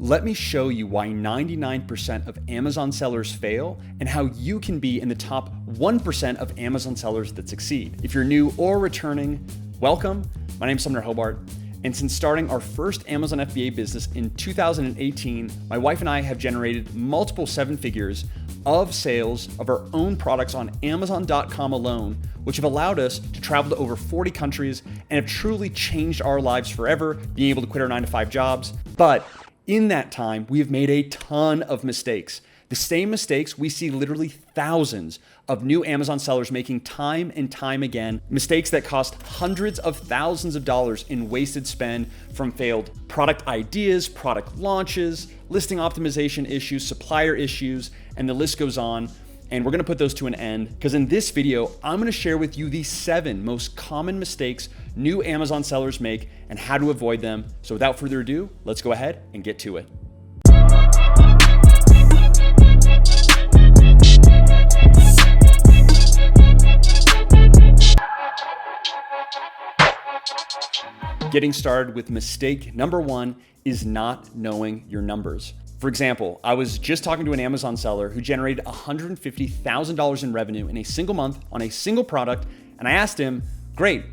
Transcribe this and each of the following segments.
Let me show you why 99% of Amazon sellers fail and how you can be in the top 1% of Amazon sellers that succeed. If you're new or returning, welcome. My name's Sumner Hobart. And since starting our first Amazon FBA business in 2018, my wife and I have generated multiple seven figures of sales of our own products on Amazon.com alone, which have allowed us to travel to over 40 countries and have truly changed our lives forever, being able to quit our 9-to-5 jobs. But in that time, we have made a ton of mistakes. The same mistakes we see literally thousands of new Amazon sellers making time and time again. Mistakes that cost hundreds of thousands of dollars in wasted spend from failed product ideas, product launches, listing optimization issues, supplier issues, and the list goes on. And we're gonna put those to an end because in this video, I'm gonna share with you the 7 most common mistakes new Amazon sellers make and how to avoid them. So without further ado, let's go ahead and get to it. Getting started with mistake number 1 is not knowing your numbers. For example, I was just talking to an Amazon seller who generated $150,000 in revenue in a single month on a single product, and I asked him, great,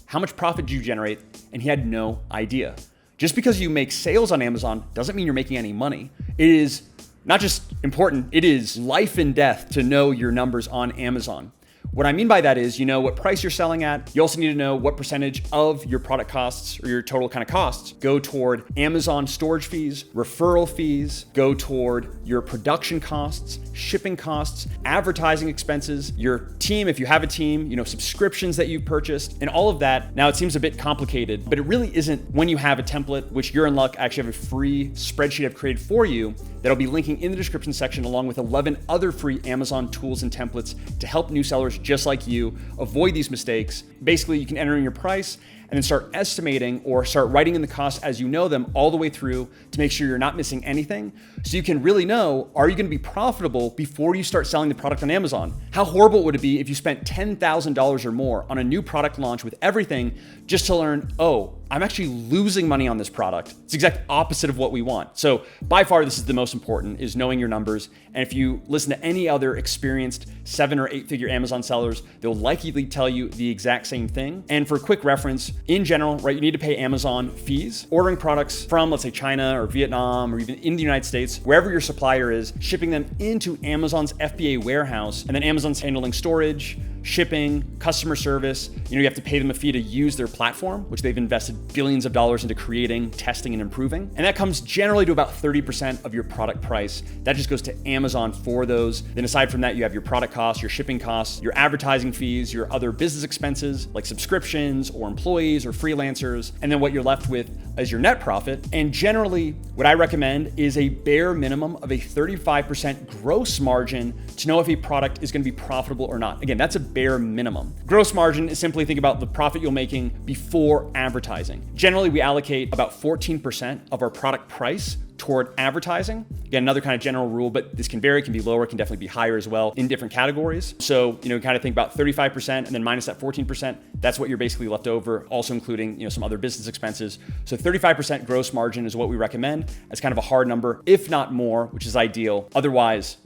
how much profit did you generate? And he had no idea. Just because you make sales on Amazon doesn't mean you're making any money. It is not just important, it is life and death to know your numbers on Amazon. What I mean by that is you know what price you're selling at. You also need to know what percentage of your product costs or your total kind of costs go toward Amazon storage fees, referral fees, go toward your production costs, shipping costs, advertising expenses, your team, if you have a team, subscriptions that you've purchased, and all of that. Now it seems a bit complicated, but it really isn't when you have a template, which you're in luck. I actually have a free spreadsheet I've created for you that I'll be linking in the description section along with 11 other free Amazon tools and templates to help new sellers just like you avoid these mistakes. Basically, you can enter in your price and then start estimating or start writing in the costs as you know them all the way through to make sure you're not missing anything. So you can really know, are you going to be profitable before you start selling the product on Amazon? How horrible would it be if you spent $10,000 or more on a new product launch with everything just to learn, oh, I'm actually losing money on this product. It's the exact opposite of what we want. So by far, this is the most important, is knowing your numbers. And if you listen to any other experienced 7 or 8 figure Amazon sellers, they'll likely tell you the exact same thing. And for quick reference, in general, right, you need to pay Amazon fees. Ordering products from, let's say, China or Vietnam or even in the United States, wherever your supplier is, shipping them into Amazon's FBA warehouse, and then Amazon's handling storage, shipping, customer service. You have to pay them a fee to use their platform, which they've invested billions of dollars into creating, testing, and improving. And that comes generally to about 30% of your product price. That just goes to Amazon for those. Then aside from that, you have your product costs, your shipping costs, your advertising fees, your other business expenses like subscriptions or employees or freelancers. And then what you're left with is your net profit. And generally, what I recommend is a bare minimum of a 35% gross margin to know if a product is going to be profitable or not. Again, that's a bare minimum. Gross margin is simply think about the profit you're making before advertising. Generally, we allocate about 14% of our product price toward advertising. Again, another kind of general rule, but this can vary, can be lower, can definitely be higher as well in different categories. So, kind of think about 35% and then minus that 14%. That's what you're basically left over, also including, some other business expenses. So 35% gross margin is what we recommend as kind of a hard number, if not more, which is ideal. Otherwise,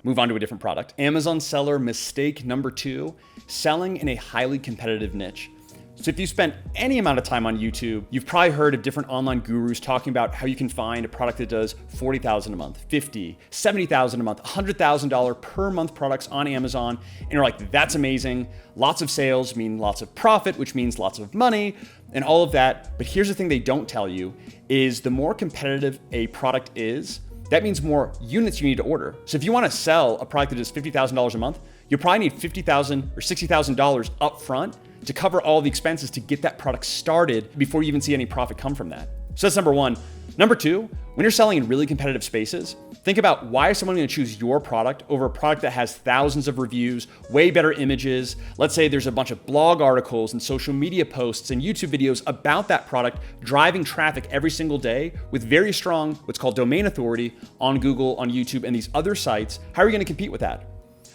move on to a different product. Amazon seller mistake number 2, selling in a highly competitive niche. So if you spent any amount of time on YouTube, you've probably heard of different online gurus talking about how you can find a product that does $40,000 a month, $50,000, $70,000 a month, $100,000 per month products on Amazon. And you're like, that's amazing. Lots of sales mean lots of profit, which means lots of money and all of that. But here's the thing they don't tell you is the more competitive a product is, that means more units you need to order. So if you want to sell a product that does $50,000 a month, you probably need $50,000 or $60,000 up front to cover all the expenses to get that product started before you even see any profit come from that. So that's number 1. Number 2, when you're selling in really competitive spaces, think about why is someone going to choose your product over a product that has thousands of reviews, way better images. Let's say there's a bunch of blog articles and social media posts and YouTube videos about that product driving traffic every single day with very strong, what's called domain authority on Google, on YouTube, and these other sites. How are you going to compete with that?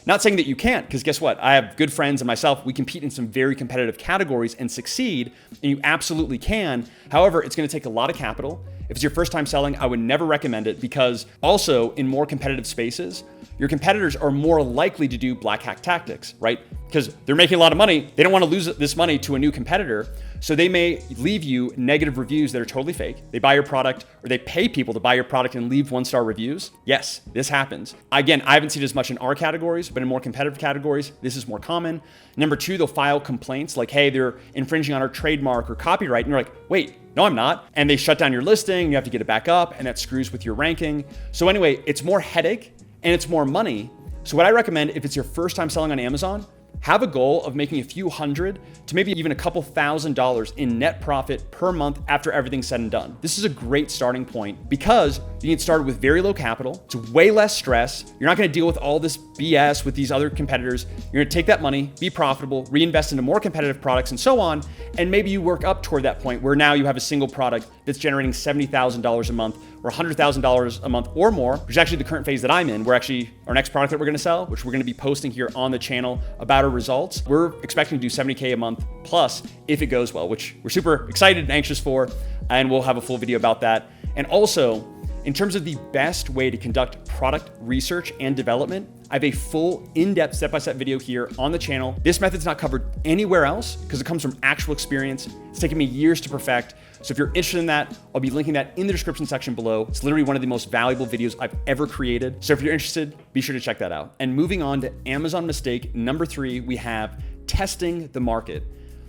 Not saying that you can't, because guess what? I have good friends and myself, we compete in some very competitive categories and succeed, and you absolutely can. However, it's gonna take a lot of capital. If it's your first time selling, I would never recommend it, because also in more competitive spaces, your competitors are more likely to do black hat tactics, right? Because they're making a lot of money. They don't want to lose this money to a new competitor. So they may leave you negative reviews that are totally fake. They buy your product, or they pay people to buy your product and leave 1-star reviews. Yes, this happens. Again, I haven't seen it as much in our categories, but in more competitive categories, this is more common. Number two, they'll file complaints like, hey, they're infringing on our trademark or copyright. And you're like, wait, no, I'm not. And they shut down your listing, you have to get it back up, and that screws with your ranking. So anyway, it's more headache and it's more money. So what I recommend, if it's your first time selling on Amazon, have a goal of making a few hundred to maybe even a couple $1,000s in net profit per month after everything's said and done. This is a great starting point because you get started with very low capital. It's way less stress. You're not gonna deal with all this BS with these other competitors. You're gonna take that money, be profitable, reinvest into more competitive products and so on. And maybe you work up toward that point where now you have a single product that's generating $70,000 a month or $100,000 a month or more, which is actually the current phase that I'm in. We're actually, our next product that we're gonna sell, which we're gonna be posting here on the channel about our results, we're expecting to do 70K a month plus if it goes well, which we're super excited and anxious for, and we'll have a full video about that. And also, in terms of the best way to conduct product research and development, I have a full in-depth step-by-step video here on the channel. This method's not covered anywhere else because it comes from actual experience. It's taken me years to perfect. So if you're interested in that, I'll be linking that in the description section below. It's literally one of the most valuable videos I've ever created. So if you're interested, be sure to check that out. And moving on to Amazon mistake number 3, we have testing the market.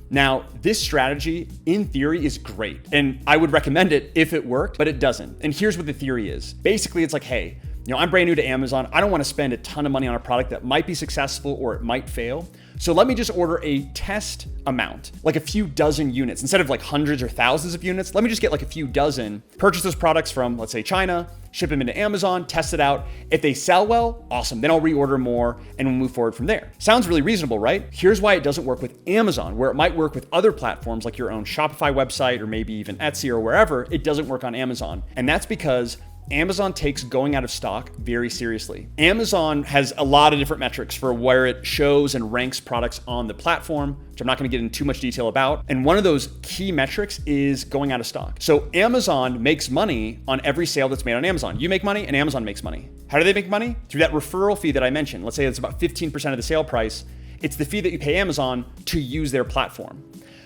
Now, this strategy in theory is great, and I would recommend it if it worked, but it doesn't. And here's what the theory is. Basically, it's like, hey, I'm brand new to Amazon. I don't want to spend a ton of money on a product that might be successful or it might fail. So let me just order a test amount, like a few dozen units. Instead of like hundreds or thousands of units, let me just get like a few dozen, purchase those products from, let's say, China, ship them into Amazon, test it out. If they sell well, awesome. Then I'll reorder more and we'll move forward from there. Sounds really reasonable, right? Here's why it doesn't work with Amazon, where it might work with other platforms like your own Shopify website or maybe even Etsy or wherever. It doesn't work on Amazon. And that's because Amazon takes going out of stock very seriously. Amazon has a lot of different metrics for where it shows and ranks products on the platform, which I'm not gonna get into too much detail about. And one of those key metrics is going out of stock. So Amazon makes money on every sale that's made on Amazon. You make money and Amazon makes money. How do they make money? Through that referral fee that I mentioned. Let's say it's about 15% of the sale price. It's the fee that you pay Amazon to use their platform.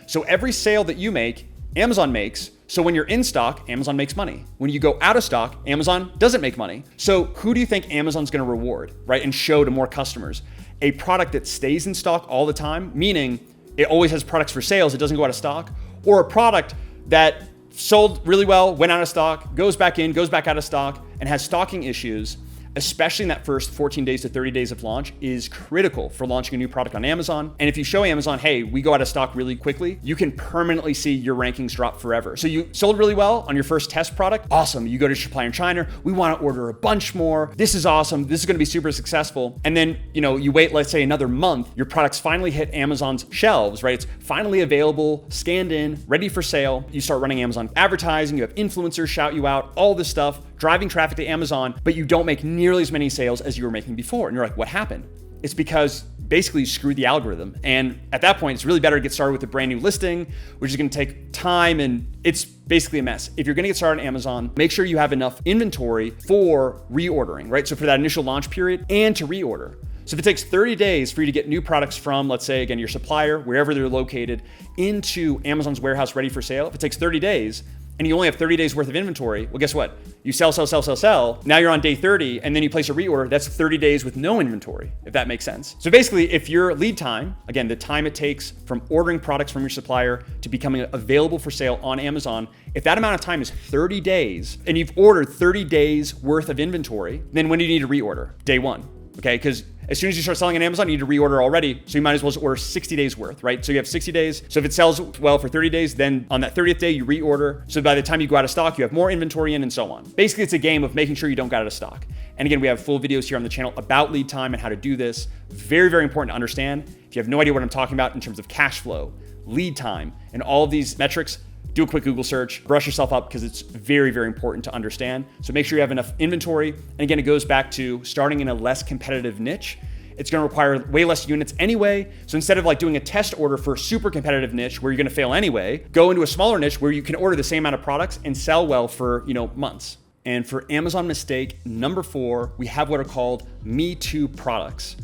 So every sale that you make, Amazon makes. So when you're in stock, Amazon makes money. When you go out of stock, Amazon doesn't make money. So who do you think Amazon's gonna reward, right? And show to more customers? A product that stays in stock all the time, meaning it always has products for sales, it doesn't go out of stock, or a product that sold really well, went out of stock, goes back in, goes back out of stock, and has stocking issues, especially in that first 14 days to 30 days of launch, is critical for launching a new product on Amazon. And if you show Amazon, hey, we go out of stock really quickly, you can permanently see your rankings drop forever. So you sold really well on your first test product, awesome. You go to your supplier in China, we wanna order a bunch more. This is awesome, this is gonna be super successful. And then, you wait, let's say another month, your products finally hit Amazon's shelves, right? It's finally available, scanned in, ready for sale. You start running Amazon advertising, you have influencers shout you out, all this stuff, driving traffic to Amazon, but you don't make nearly as many sales as you were making before. And you're like, what happened? It's because basically you screwed the algorithm. And at that point, it's really better to get started with a brand new listing, which is gonna take time and it's basically a mess. If you're gonna get started on Amazon, make sure you have enough inventory for reordering, right? So for that initial launch period and to reorder. So if it takes 30 days for you to get new products from, let's say, again, your supplier, wherever they're located, into Amazon's warehouse ready for sale, if it takes 30 days, and you only have 30 days worth of inventory, well, guess what? You sell. Now you're on day 30, and then you place a reorder. That's 30 days with no inventory, if that makes sense. So basically, if your lead time, again, the time it takes from ordering products from your supplier to becoming available for sale on Amazon, if that amount of time is 30 days, and you've ordered 30 days worth of inventory, then when do you need to reorder? Day 1, okay? Because as soon as you start selling on Amazon, you need to reorder already. So you might as well just order 60 days worth, right? So you have 60 days. So if it sells well for 30 days, then on that 30th day, you reorder. So by the time you go out of stock, you have more inventory in and so on. Basically, it's a game of making sure you don't go out of stock. And again, we have full videos here on the channel about lead time and how to do this. Very, very important to understand. If you have no idea what I'm talking about in terms of cash flow, lead time, and all of these metrics, do a quick Google search, brush yourself up because it's very, very important to understand. So make sure you have enough inventory. And again, it goes back to starting in a less competitive niche. It's going to require way less units anyway. So instead of like doing a test order for a super competitive niche where you're going to fail anyway, go into a smaller niche where you can order the same amount of products and sell well for, months. And for Amazon mistake number 4, we have what are called Me Too products.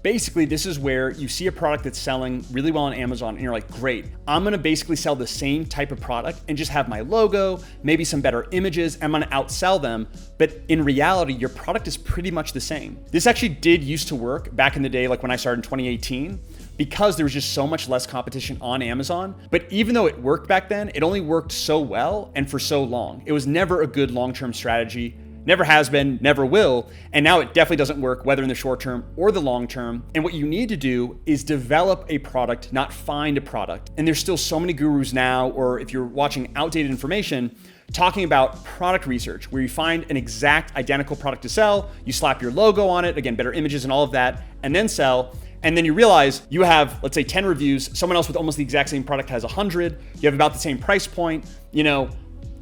Basically, this is where you see a product that's selling really well on Amazon and you're like, great, I'm gonna basically sell the same type of product and just have my logo, maybe some better images, and I'm gonna outsell them. But in reality, your product is pretty much the same. This actually did used to work back in the day, like when I started in 2018, because there was just so much less competition on Amazon. But even though it worked back then, it only worked so well and for so long. It was never a good long-term strategy. Never has been, never will, and now it definitely doesn't work, whether in the short term or the long term. And what you need to do is develop a product, not find a product. And there's still so many gurus now, or if you're watching outdated information, talking about product research, where you find an exact identical product to sell, you slap your logo on it, again, better images and all of that, and then sell. And then you realize you have, let's say 10 reviews, someone else with almost the exact same product has 100, you have about the same price point,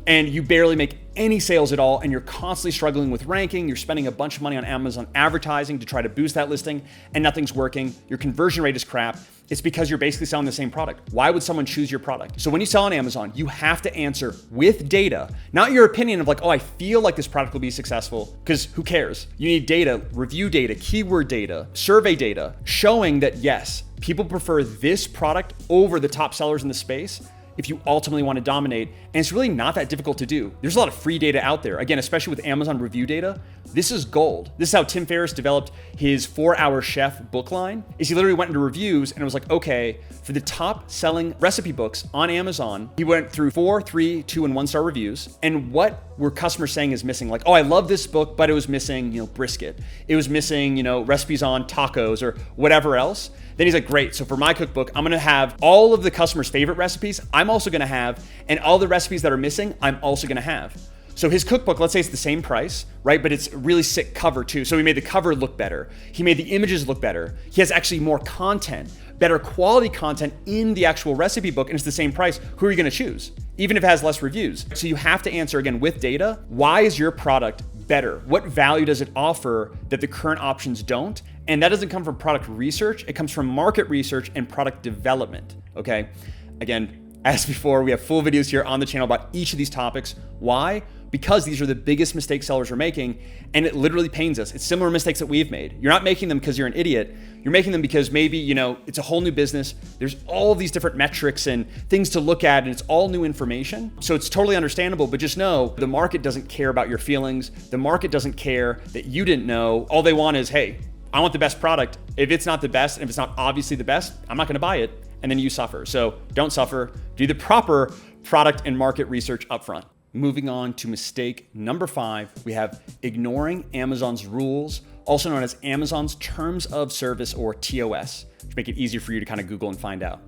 and you barely make any sales at all, and you're constantly struggling with ranking, you're spending a bunch of money on Amazon advertising to try to boost that listing, and nothing's working, your conversion rate is crap. It's because you're basically selling the same product. Why would someone choose your product? So when you sell on Amazon, you have to answer with data, not your opinion of like, oh, I feel like this product will be successful, because who cares? You need data, review data, keyword data, survey data, showing that yes, people prefer this product over the top sellers in the space if you ultimately want to dominate. And it's really not that difficult to do. There's a lot of free data out there. Again, especially with Amazon review data, this is gold. This is how Tim Ferriss developed his 4-Hour Chef book line, is he literally went into reviews and it was like, okay, for the top selling recipe books on Amazon, he went through 4, 3, 2, and 1-star reviews. And what were customers saying is missing? Like, oh, I love this book, but it was missing, brisket. It was missing, recipes on tacos or whatever else. Then he's like, great, so for my cookbook, I'm gonna have all of the customers' favorite recipes I'm also gonna have, and all the recipes that are missing, I'm also gonna have. So his cookbook, let's say it's the same price, right? But it's a really sick cover too. So he made the cover look better. He made the images look better. He has actually more content, better quality content in the actual recipe book, and it's the same price. Who are you gonna choose? Even if it has less reviews. So you have to answer again with data, why is your product better? What value does it offer that the current options don't? And that doesn't come from product research, it comes from market research and product development, okay? Again, as before, we have full videos here on the channel about each of these topics. Why? Because these are the biggest mistakes sellers are making, and it literally pains us. It's similar mistakes that we've made. You're not making them because you're an idiot. You're making them because maybe, it's a whole new business. There's all these different metrics and things to look at, and it's all new information. So it's totally understandable, but just know the market doesn't care about your feelings. The market doesn't care that you didn't know. All they want is, hey, I want the best product. If it's not the best, and if it's not obviously the best, I'm not gonna buy it, and then you suffer. So don't suffer. Do the proper product and market research upfront. Moving on to mistake number 5, we have ignoring Amazon's rules, also known as Amazon's Terms of Service, or TOS, which make it easier for you to kind of Google and find out.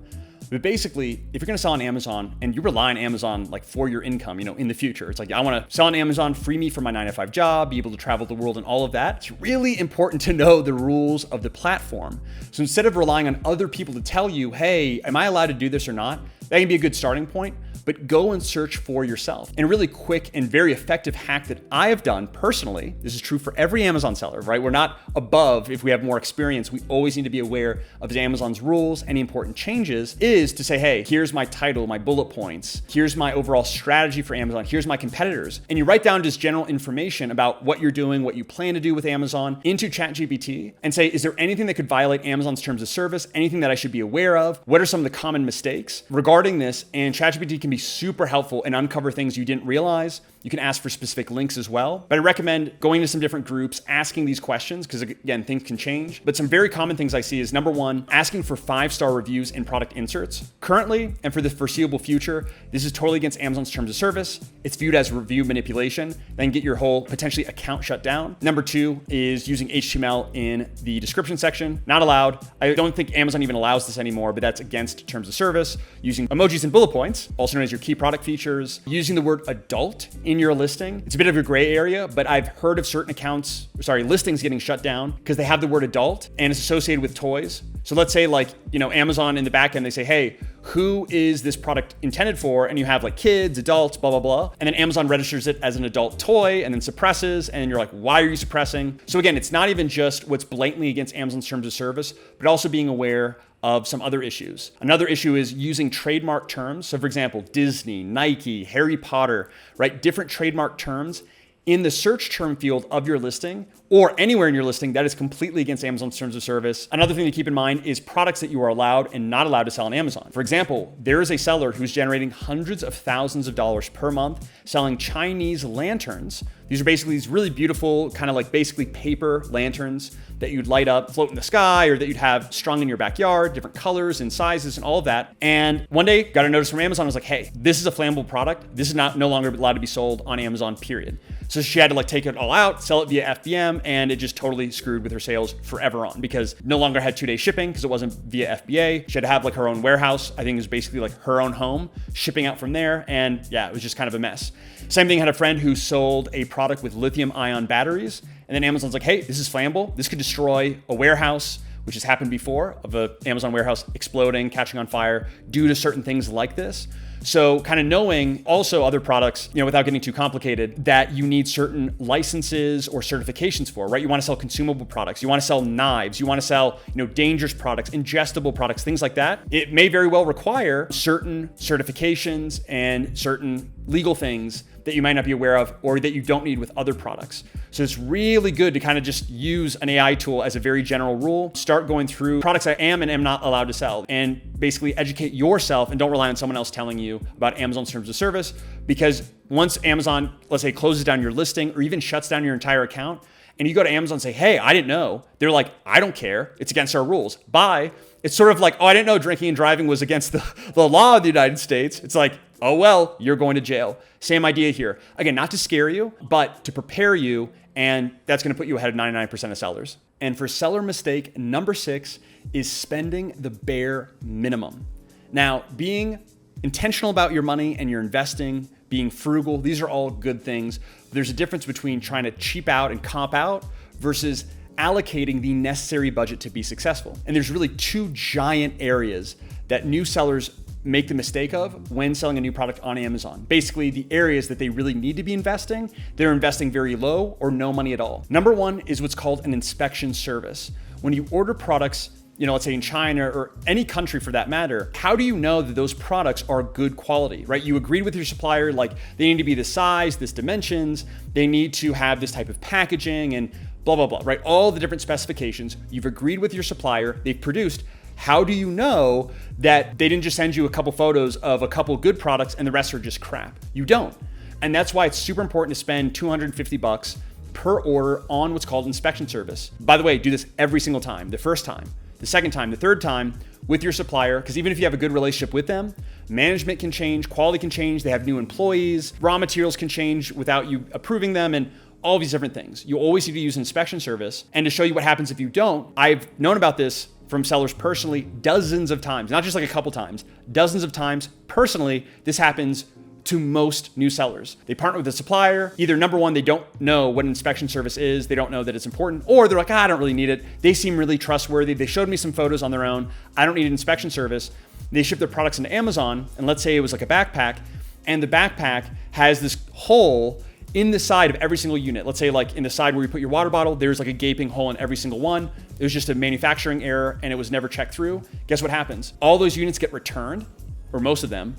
But basically, if you're gonna sell on Amazon and you rely on Amazon like for your income, in the future, it's like, I wanna sell on Amazon, free me from my 9-to-5 job, be able to travel the world and all of that. It's really important to know the rules of the platform. So instead of relying on other people to tell you, hey, am I allowed to do this or not? That can be a good starting point, but go and search for yourself. And a really quick and very effective hack that I have done personally, this is true for every Amazon seller, right? We're not above if we have more experience. We always need to be aware of Amazon's rules, any important changes, is to say, hey, here's my title, my bullet points, here's my overall strategy for Amazon, here's my competitors. And you write down just general information about what you're doing, what you plan to do with Amazon into ChatGPT and say, is there anything that could violate Amazon's terms of service? Anything that I should be aware of? What are some of the common mistakes regarding this? And ChatGPT can be super helpful and uncover things you didn't realize. You can ask for specific links as well. But I recommend going to some different groups, asking these questions, because again, things can change. But some very common things I see is number 1, asking for 5-star reviews in product inserts. Currently, and for the foreseeable future, this is totally against Amazon's terms of service. It's viewed as review manipulation, then get your whole potentially account shut down. Number 2 is using HTML in the description section. Not allowed. I don't think Amazon even allows this anymore, but that's against terms of service. Using emojis and bullet points, also known as as your key product features. Using the word adult in your listing, it's a bit of a gray area, but I've heard of certain listings getting shut down because they have the word adult and it's associated with toys. So let's say like, Amazon in the back end, they say, hey, who is this product intended for? And you have like kids, adults, blah, blah, blah. And then Amazon registers it as an adult toy and then suppresses. And you're like, why are you suppressing? So again, it's not even just what's blatantly against Amazon's terms of service, but also being aware of some other issues. Another issue is using trademark terms. So for example, Disney, Nike, Harry Potter, right? Different trademark terms in the search term field of your listing or anywhere in your listing that is completely against Amazon's terms of service. Another thing to keep in mind is products that you are allowed and not allowed to sell on Amazon. For example, there is a seller who's generating hundreds of thousands of dollars per month selling Chinese lanterns. These are basically these really beautiful, kind of like basically paper lanterns that you'd light up, float in the sky, or that you'd have strung in your backyard, different colors and sizes and all of that. And one day got a notice from Amazon. I was like, hey, this is a flammable product. This is no longer allowed to be sold on Amazon, period. So she had to like take it all out, sell it via FBM, and it just totally screwed with her sales forever on because no longer had 2-day shipping because it wasn't via FBA. She had to have like her own warehouse. I think it was basically like her own home, shipping out from there. And yeah, it was just kind of a mess. Same thing, had a friend who sold a product with lithium ion batteries. And then Amazon's like, hey, this is flammable. This could destroy a warehouse, which has happened before, of a Amazon warehouse exploding, catching on fire due to certain things like this. So kind of knowing also other products, without getting too complicated, that you need certain licenses or certifications for, right? You want to sell consumable products. You want to sell knives. You want to sell, dangerous products, ingestible products, things like that. It may very well require certain certifications and certain legal things that you might not be aware of or that you don't need with other products. So it's really good to kind of just use an AI tool as a very general rule. Start going through products I am and am not allowed to sell and basically educate yourself and don't rely on someone else telling you about Amazon's terms of service, because once Amazon, let's say, closes down your listing or even shuts down your entire account and you go to Amazon and say, hey, I didn't know. They're like, I don't care. It's against our rules. Bye. It's sort of like, oh, I didn't know drinking and driving was against the law of the United States. It's like, oh, well, you're going to jail. Same idea here. Again, not to scare you, but to prepare you. And that's going to put you ahead of 99% of sellers. And for seller mistake number 6 is spending the bare minimum. Now, being intentional about your money and your investing, being frugal, these are all good things. There's a difference between trying to cheap out and comp out versus allocating the necessary budget to be successful. And there's really 2 giant areas that new sellers make the mistake of when selling a new product on Amazon. Basically, the areas that they really need to be investing, they're investing very low or no money at all. Number 1 is what's called an inspection service. When you order products, let's say in China or any country for that matter, how do you know that those products are good quality, right? You agreed with your supplier, like they need to be this size, this dimensions, they need to have this type of packaging and blah, blah, blah, right? All the different specifications. You've agreed with your supplier, they've produced. How do you know that they didn't just send you a couple photos of a couple good products and the rest are just crap? You don't. And that's why it's super important to spend $250 per order on what's called inspection service. By the way, do this every single time. The first time, the second time, the third time with your supplier, because even if you have a good relationship with them, management can change, quality can change, they have new employees, raw materials can change without you approving them, and all these different things. You always need to use an inspection service. And to show you what happens if you don't, I've known about this from sellers personally dozens of times, not just like a couple times, dozens of times. Personally, this happens to most new sellers. They partner with a supplier. Either number 1, they don't know what an inspection service is. They don't know that it's important, or they're like, I don't really need it. They seem really trustworthy. They showed me some photos on their own. I don't need an inspection service. They ship their products into Amazon. And let's say it was like a backpack, and the backpack has this hole in the side of every single unit. Let's say like in the side where you put your water bottle, there's like a gaping hole in every single one. It was just a manufacturing error and it was never checked through. Guess what happens? All those units get returned, or most of them,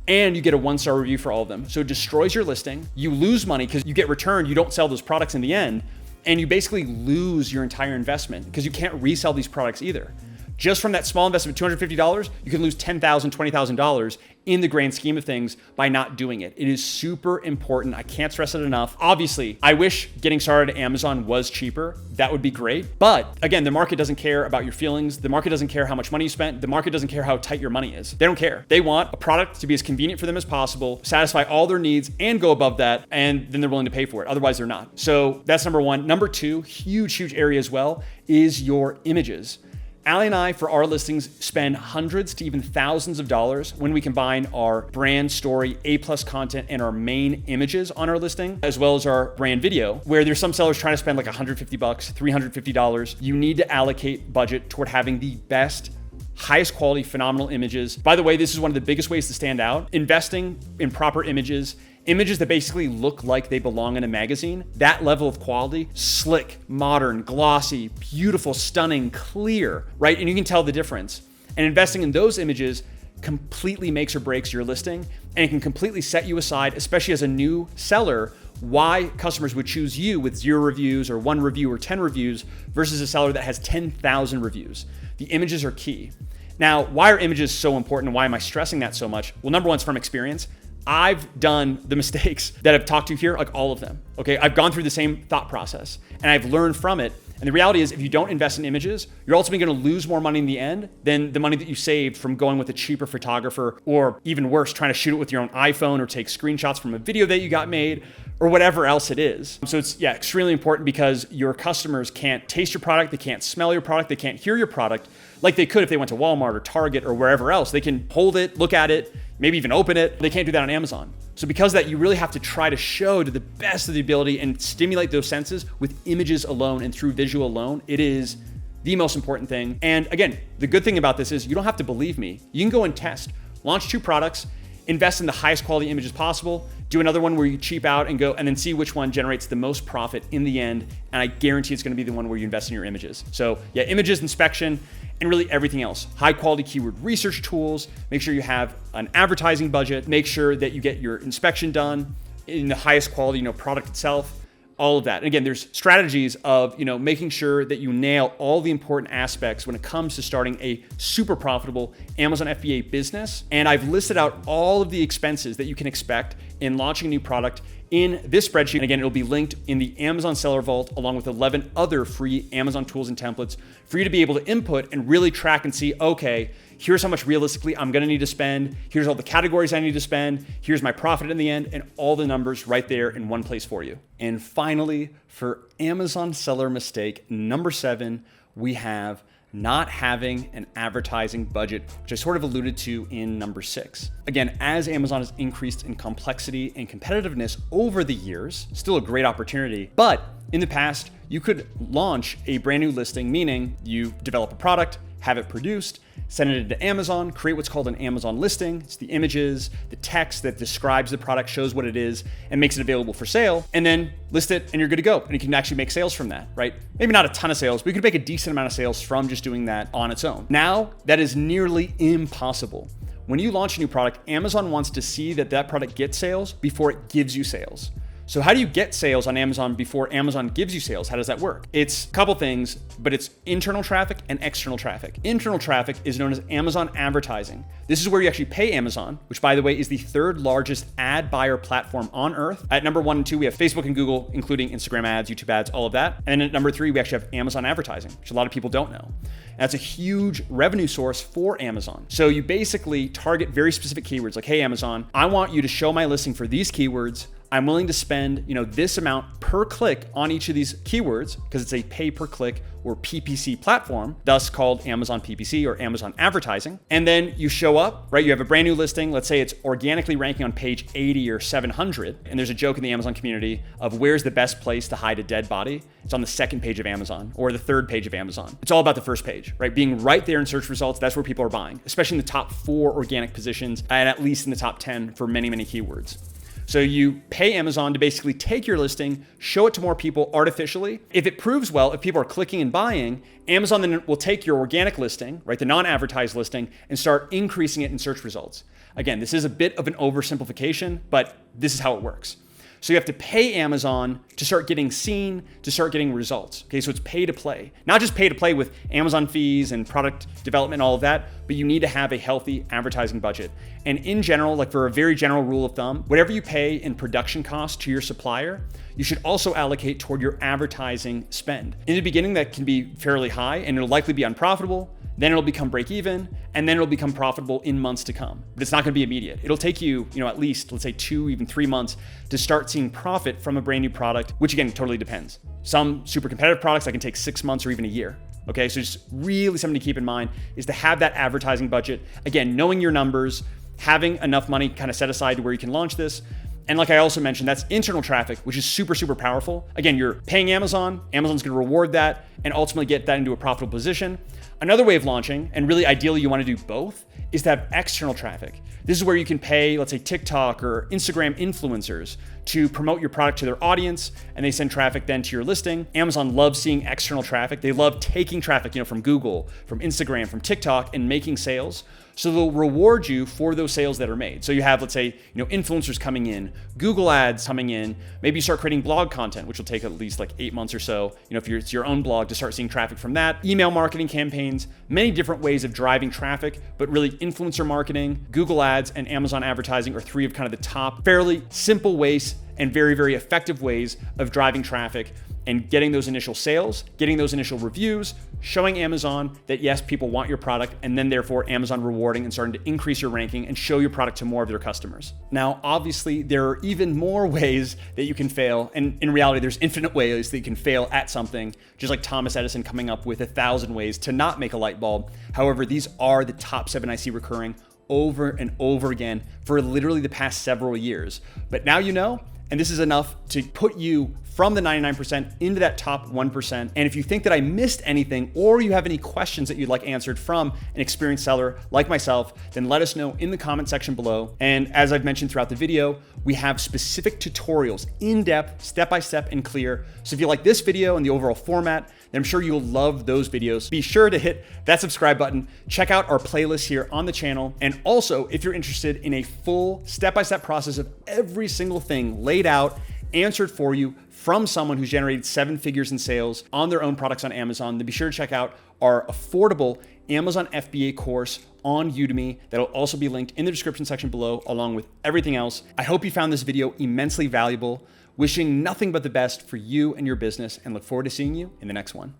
and you get a 1-star review for all of them. So it destroys your listing. You lose money because you get returned. You don't sell those products in the end. And you basically lose your entire investment because you can't resell these products either. Just from that small investment, $250, you can lose $10,000, $20,000 in the grand scheme of things by not doing it. It is super important. I can't stress it enough. Obviously, I wish getting started at Amazon was cheaper. That would be great. But again, the market doesn't care about your feelings. The market doesn't care how much money you spent. The market doesn't care how tight your money is. They don't care. They want a product to be as convenient for them as possible, satisfy all their needs and go above that. And then they're willing to pay for it. Otherwise, they're not. So that's number 1. Number 2, huge area as well, is your images. Allie and I, for our listings, spend hundreds to even thousands of dollars when we combine our brand story, A-plus content, and our main images on our listing, as well as our brand video, where there's some sellers trying to spend like $150, $350. You need to allocate budget toward having the best, highest quality, phenomenal images. By the way, this is one of the biggest ways to stand out. Investing in proper images that basically look like they belong in a magazine, that level of quality, slick, modern, glossy, beautiful, stunning, clear, right? And you can tell the difference. And investing in those images completely makes or breaks your listing, and it can completely set you aside, especially as a new seller, why customers would choose you with 0 reviews or 1 review or 10 reviews versus a seller that has 10,000 reviews. The images are key. Now, why are images so important and why am I stressing that so much? Well, number one, it's from experience. I've done the mistakes that I've talked to here, like all of them, okay? I've gone through the same thought process and I've learned from it. And the reality is if you don't invest in images, you're ultimately gonna lose more money in the end than the money that you saved from going with a cheaper photographer, or even worse, trying to shoot it with your own iPhone or take screenshots from a video that you got made or whatever else it is. So it's extremely important because your customers can't taste your product, they can't smell your product, they can't hear your product like they could if they went to Walmart or Target or wherever else. They can hold it, look at it, maybe even open it. They can't do that on Amazon. So because of that, you really have to try to show to the best of the ability and stimulate those senses with images alone and through visual alone. It is the most important thing. And again, the good thing about this is you don't have to believe me. You can go and test, launch 2 products, invest in the highest quality images possible, do another one where you cheap out and go, and then see which one generates the most profit in the end. And I guarantee it's gonna be the one where you invest in your images. So yeah, images, inspection, and really everything else. High quality keyword research tools, make sure you have an advertising budget, make sure that you get your inspection done in the highest quality, product itself, all of that. And again, there's strategies of, making sure that you nail all the important aspects when it comes to starting a super profitable Amazon FBA business. And I've listed out all of the expenses that you can expect in launching a new product in this spreadsheet. And again, it'll be linked in the Amazon Seller Vault along with 11 other free Amazon tools and templates for you to be able to input and really track and see, okay, here's how much realistically I'm gonna need to spend. Here's all the categories I need to spend. Here's my profit in the end, and all the numbers right there in one place for you. And finally, for Amazon seller mistake number 7, we have not having an advertising budget, which I sort of alluded to in number 6. Again, as Amazon has increased in complexity and competitiveness over the years, still a great opportunity, but in the past, you could launch a brand new listing, meaning you develop a product, have it produced, send it into Amazon, create what's called an Amazon listing. It's the images, the text that describes the product, shows what it is, and makes it available for sale, and then list it and you're good to go. And you can actually make sales from that, right? Maybe not a ton of sales, but you could make a decent amount of sales from just doing that on its own. Now, that is nearly impossible. When you launch a new product, Amazon wants to see that that product gets sales before it gives you sales. So how do you get sales on Amazon before Amazon gives you sales? How does that work? It's a couple things, but it's internal traffic and external traffic. Internal traffic is known as Amazon advertising. This is where you actually pay Amazon, which by the way is the 3rd largest ad buyer platform on earth. At number 1 and 2, we have Facebook and Google, including Instagram ads, YouTube ads, all of that. And at number 3, we actually have Amazon advertising, which a lot of people don't know. That's a huge revenue source for Amazon. So you basically target very specific keywords like, hey, Amazon, I want you to show my listing for these keywords. I'm willing to spend, this amount per click on each of these keywords because it's a pay per click or PPC platform, thus called Amazon PPC or Amazon advertising. And then you show up, right? You have a brand new listing. Let's say it's organically ranking on page 80 or 700. And there's a joke in the Amazon community of where's the best place to hide a dead body? It's on the 2nd page of Amazon or the 3rd page of Amazon. It's all about the 1st page, right? Being right there in search results. That's where people are buying, especially in the top 4 organic positions and at least in the top 10 for many, many keywords. So you pay Amazon to basically take your listing, show it to more people artificially. If it proves well, if people are clicking and buying, Amazon then will take your organic listing, right, the non-advertised listing, and start increasing it in search results. Again, this is a bit of an oversimplification, but this is how it works. So you have to pay Amazon to start getting seen, to start getting results. Okay, so it's pay to play. Not just pay to play with Amazon fees and product development, all of that, but you need to have a healthy advertising budget. And in general, like for a very general rule of thumb, whatever you pay in production costs to your supplier, you should also allocate toward your advertising spend. In the beginning, that can be fairly high and it'll likely be unprofitable. Then it'll become break even, and then it'll become profitable in months to come. But it's not gonna be immediate. It'll take you, at least, let's say 2, even 3 months to start seeing profit from a brand new product, which again, totally depends. Some super competitive products that can take 6 months or even a year, Okay, so just really something to keep in mind is to have that advertising budget. Again, knowing your numbers, having enough money kind of set aside to where you can launch this. And like I also mentioned, that's internal traffic, which is super, super powerful. Again, you're paying Amazon, Amazon's gonna reward that and ultimately get that into a profitable position. Another way of launching, and really ideally you wanna do both, is to have external traffic. This is where you can pay, let's say TikTok or Instagram influencers to promote your product to their audience, and they send traffic then to your listing. Amazon loves seeing external traffic. They love taking traffic, from Google, from Instagram, from TikTok, and making sales. So they'll reward you for those sales that are made. So you have, let's say, influencers coming in, Google ads coming in, maybe you start creating blog content, which will take at least like 8 months or so, if it's your own blog, to start seeing traffic from that, email marketing campaigns, many different ways of driving traffic, but really influencer marketing, Google ads, and Amazon advertising are three of kind of the top fairly simple ways and very, very effective ways of driving traffic and getting those initial sales, getting those initial reviews, showing Amazon that yes, people want your product, and then therefore Amazon rewarding and starting to increase your ranking and show your product to more of their customers. Now, obviously, there are even more ways that you can fail. And in reality, there's infinite ways that you can fail at something, just like Thomas Edison coming up with 1,000 ways to not make a light bulb. However, these are the top 7 I see recurring over and over again for literally the past several years. But now you know, and this is enough to put you from the 99% into that top 1%. And if you think that I missed anything, or you have any questions that you'd like answered from an experienced seller like myself, then let us know in the comment section below. And as I've mentioned throughout the video, we have specific tutorials, in-depth, step-by-step, and clear. So if you like this video and the overall format, then I'm sure you'll love those videos. Be sure to hit that subscribe button, check out our playlist here on the channel. And also, if you're interested in a full step-by-step process of every single thing laid out, answered for you from someone who's generated 7 figures in sales on their own products on Amazon, then be sure to check out our affordable Amazon FBA course on Udemy. That'll also be linked in the description section below, along with everything else. I hope you found this video immensely valuable. Wishing nothing but the best for you and your business, and look forward to seeing you in the next one.